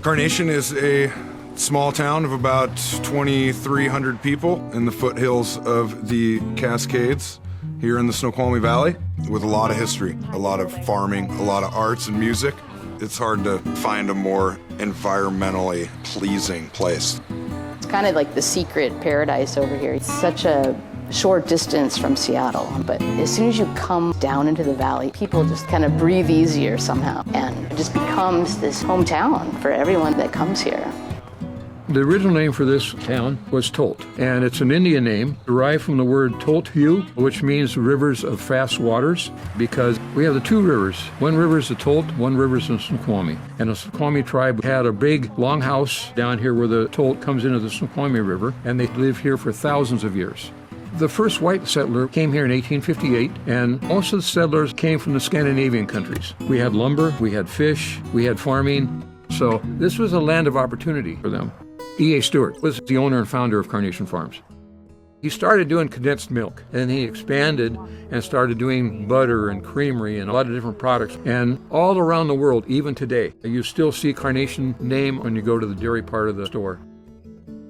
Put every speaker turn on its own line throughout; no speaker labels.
Carnation is a small town of about 2,300 people in the foothills of the Cascades here in the Snoqualmie Valley, with a lot of history, a lot of farming, a lot of arts and music. It's hard to find a more environmentally pleasing place.
It's kind of like the secret paradise over here. It's such a short distance from Seattle, but as soon as you come down into the valley, people just kind of breathe easier somehow, and it just becomes this hometown for everyone that comes here.
The original name for this town was Tolt, and it's an Indian name derived from the word Tolthu, which means rivers of fast waters, because we have the two rivers. One river is the Tolt, one river is the Snoqualmie. And the Snoqualmie tribe had a big longhouse down here where the Tolt comes into the Snoqualmie River, and they lived here for thousands of years. The first white settler came here in 1858, and most of the settlers came from the Scandinavian countries. We had lumber, we had fish, we had farming, so this was a land of opportunity for them. E.A. Stewart was the owner and founder of Carnation Farms. He started doing condensed milk, and he expanded and started doing butter and creamery and a lot of different products. And all around the world, even today, you still see Carnation name when you go to the dairy part of the store.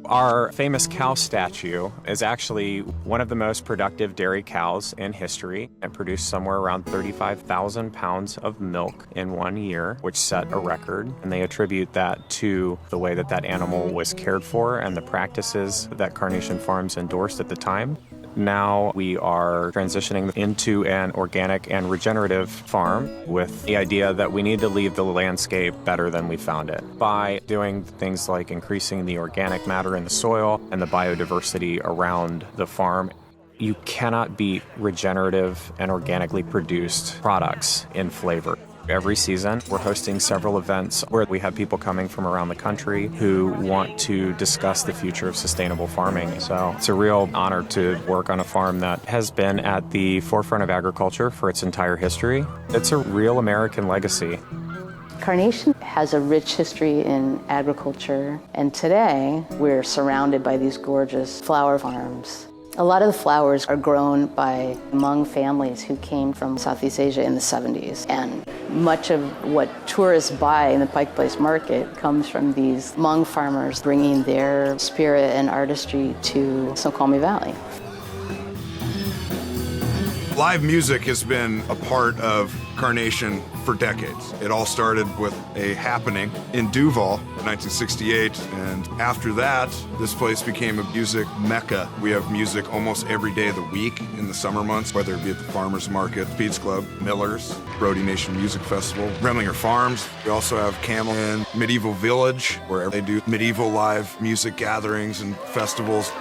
Our famous cow statue is actually one of the most productive dairy cows in history. It produced somewhere around 35,000 pounds of milk in 1 year, which set a record. And they attribute that to the way that that animal was cared for and the practices that Carnation Farms endorsed at the time. Now we are transitioning into an organic and regenerative farm with the idea that we need to leave the landscape better than we found it by doing things like increasing the organic matter in the soil and the biodiversity around the farm. You cannot beat regenerative and organically produced products in flavor. Every season, we're hosting several events where we have people coming from around the country who want to discuss the future of sustainable farming. So it's a real honor to work on a farm that has been at the forefront of agriculture for its entire history. It's a real American legacy.
Carnation has a rich history in agriculture, and today we're surrounded by these gorgeous flower farms. A lot of the flowers are grown by Hmong families who came from Southeast Asia in the 70s, and much of what tourists buy in the Pike Place Market comes from these Hmong farmers bringing their spirit and artistry to Snoqualmie Valley.
Live music has been a part of Carnation for decades. It all started with a happening in Duval in 1968, and after that, this place became a music mecca. We have music almost every day of the week in the summer months, whether it be at the Farmers Market, Speeds Club, Miller's, Brody Nation Music Festival, Remlinger Farms. We also have Camel and Medieval Village, where they do medieval live music gatherings and festivals.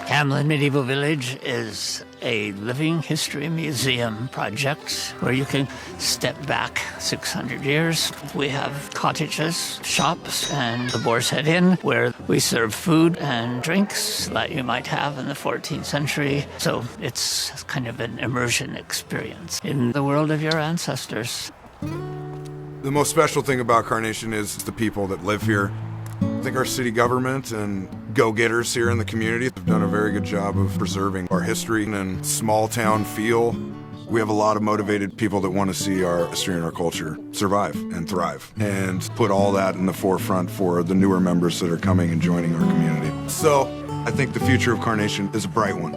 Hamlin Medieval Village is a living history museum project where you can step back 600 years. We have cottages, shops, and the Boar's Head Inn, where we serve food and drinks that you might have in the 14th century. So it's kind of an immersion experience in the world of your ancestors.
The most special thing about Carnation is the people that live here. I think our city government and go-getters here in the community have done a very good job of preserving our history and small town feel. We have a lot of motivated people that want to see our history and our culture survive and thrive, and put all that in the forefront for the newer members that are coming and joining our community. So I think the future of Carnation is a bright one.